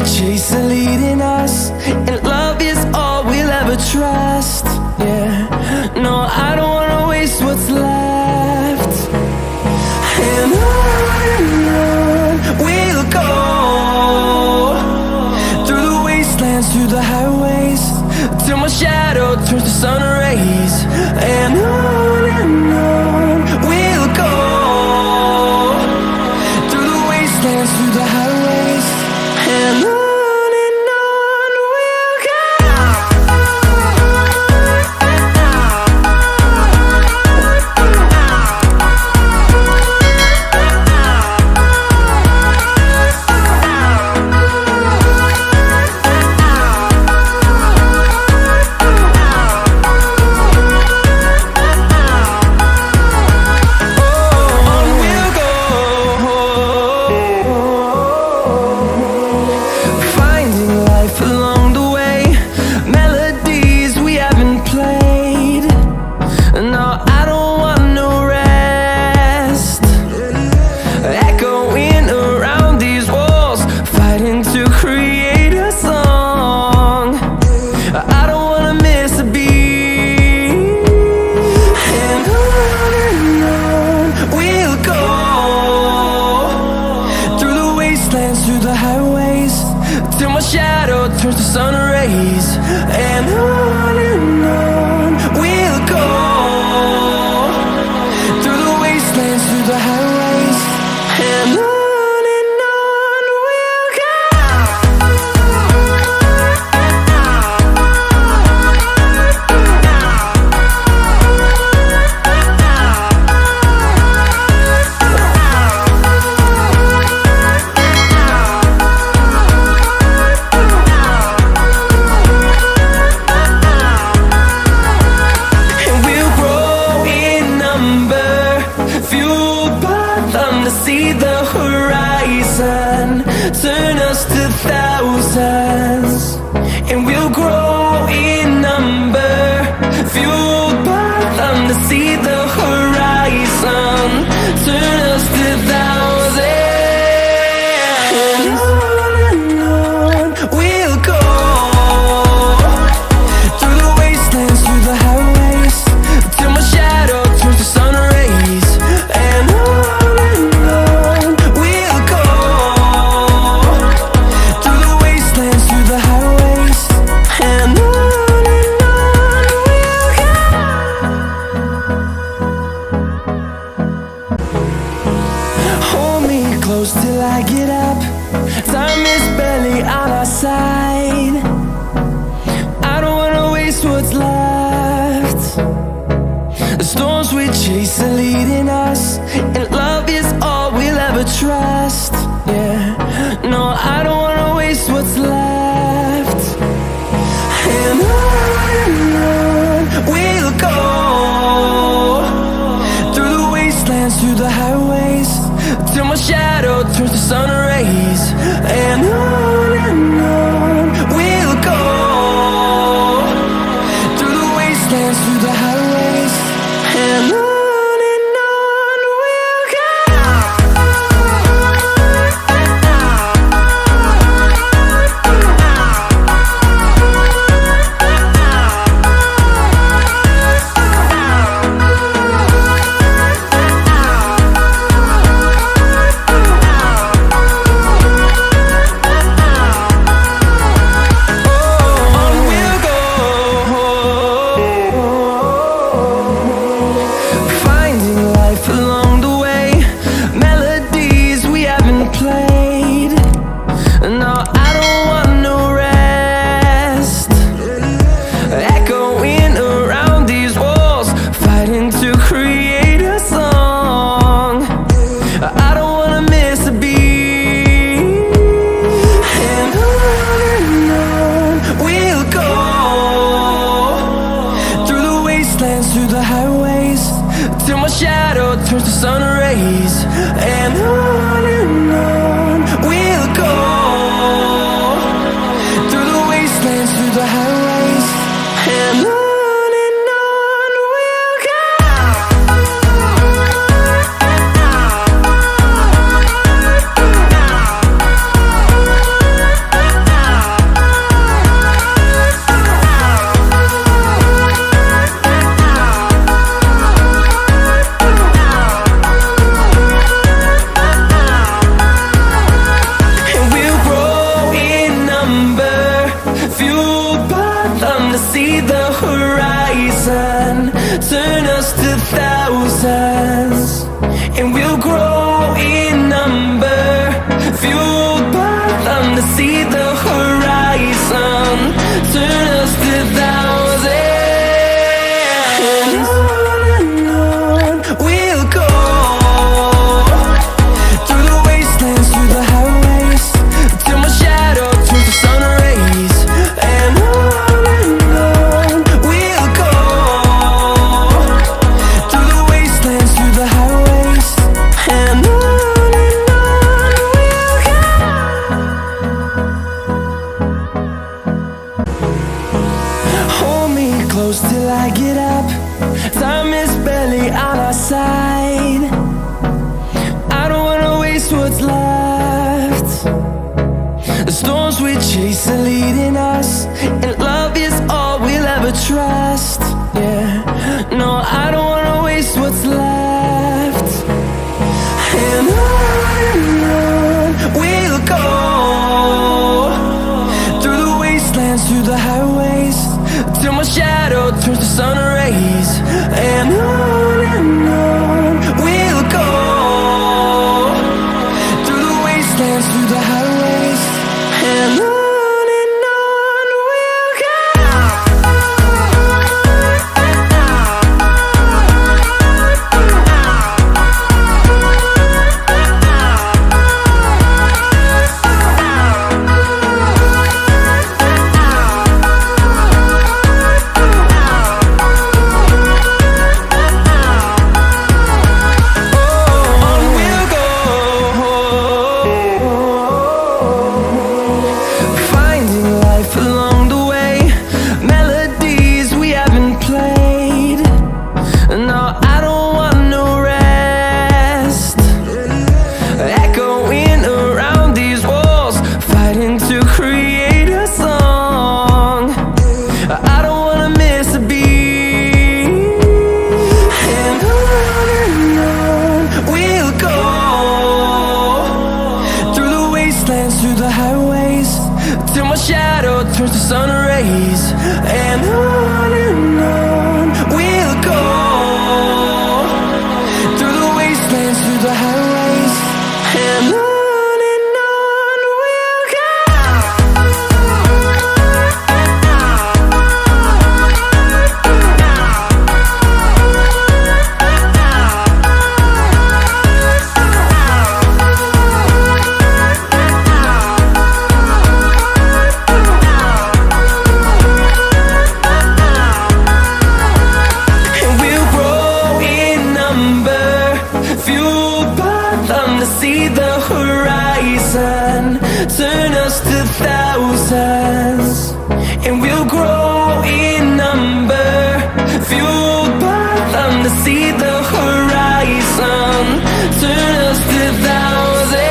chase are leading us, and love is all we'll ever trust. Yeah, no, I don't wanna waste what's left. And on we'll go, through the wastelands, through the highways, till my shadow turns to sun rays. And on we'll go, through the wastelands, through the highways, and on we'll go. Through the highways, till my shadow turns to sun rays. And on we'll go, through the wastelands, through the highways, and on. See the horizon turn us to thousands, and we'll grow in number, fueled by them. To see the horizon turn us to thousands, and on we'll go, through the wastelands, through the highways, till my shadow turns to sun rays. And close till I get up, time is barely on our side. I don't wanna waste what's left. The storms we chase are leading us, and love is all we'll ever trust. Yeah, no, I don't wanna waste what's left. And on we'll go, through the wastelands, through the highways, till my shadow turns to sun rays. And on we'll go, through the wastelands, through the highways, and on. Through the highways, till my shadow turns to sun rays. And on we'll go, through the wastelands, through the highways, and on. We'll go. is barely on our side. I don't wanna waste what's left. The storms we chase are leading us, and love is all we'll ever trust. Yeah, no, I don't wanna waste what's left. And on we'll go, through the wastelands, through the highways, till my shadow turns to sun rays. And on we'll go, through the wastelands, through the highways, and on. Through the highways, till my shadow turns to sun rays. And on we'll go, through the wastelands, through the highways, and on. See the horizon turn us to thousands, and we'll grow in number, fueled by them to see the horizon turn us to thousands.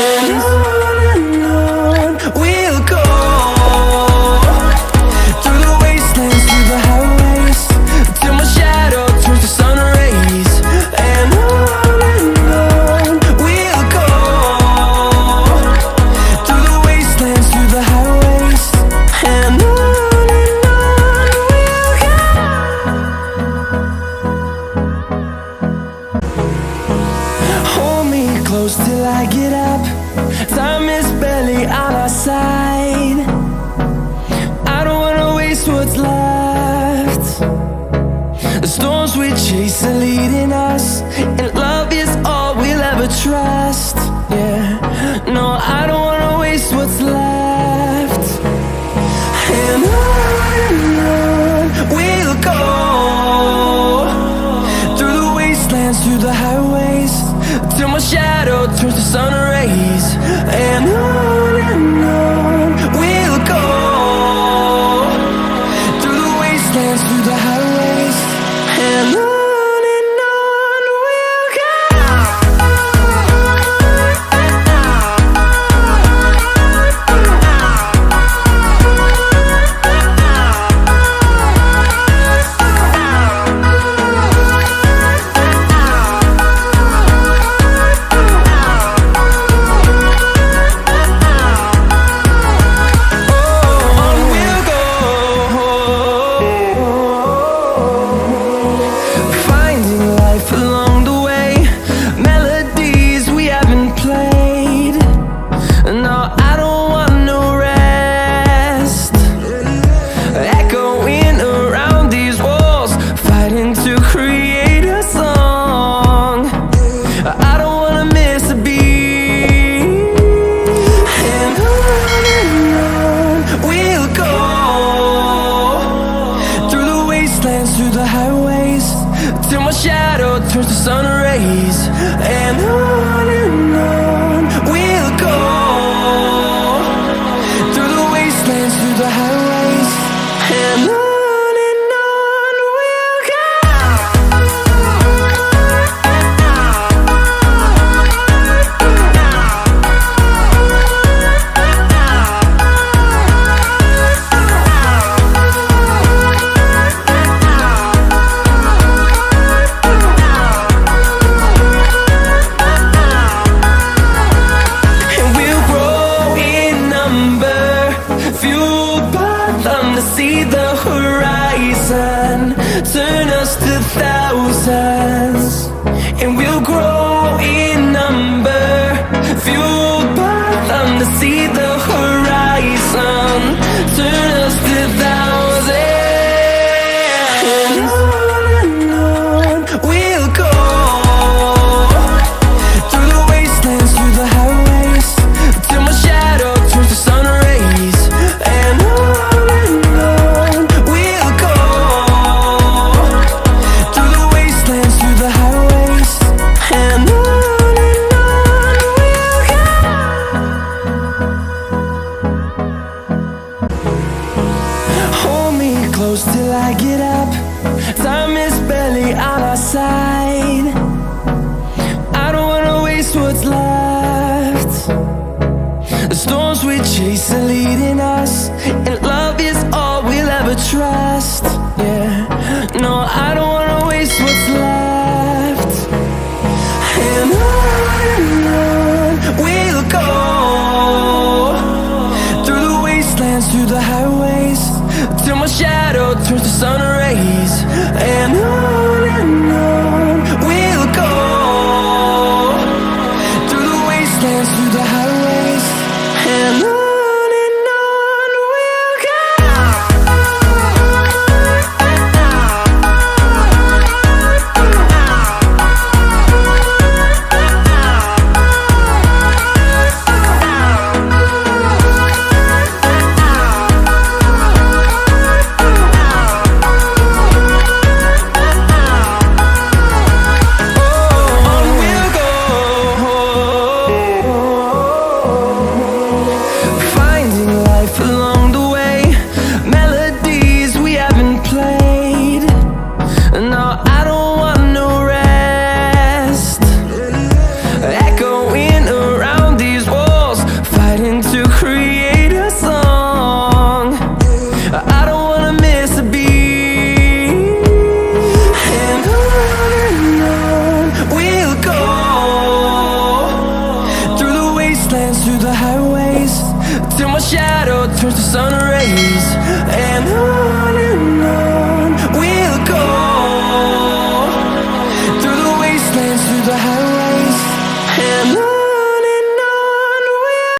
And on we'll go, through the wastelands, through the highways, till my shadow turns to sun rays. And close till I get up, time is barely on our side. I don't wanna waste what's left. The storms we chase are leading us, and love is all we'll ever trust. Yeah, no, I don't wanna waste what's left. And on we'll go, through the wastelands, through the highways, till my shadow turns to sun rays. And on we'll go, through the wastelands, through the highways, and on. Turns to sun rays. And on we'll go, through the wastelands, through the highways, and on we'll go. thousands, and we'll grow in number, fueled by them to see the horizon, turn us to thousands. And on we'll go, through the wastelands, through the highways, till my shadow turns to sun rays. And on we'll go, through the wastelands, through the highways. And on we'll go. Hold me close till I get up. Time is barely on our side. I don't wanna waste what's left. The storms we chase are leading us, and love is all we'll ever trust. Yeah, no, I don't wanna waste what's left. And on we'll go, through the wastelands, through the highways, till my shadow turns to sun rays. And on we'll go, through the wastelands, through the highways. And on we'll go. On we'll go, finding life along the way, melodies we haven't played. No, I don't want no rest, echoing around these walls, fighting to create a song. I don't wanna miss a beat. And on we'll go, through the wastelands, through the highways, till my shadow turns to sun rays. And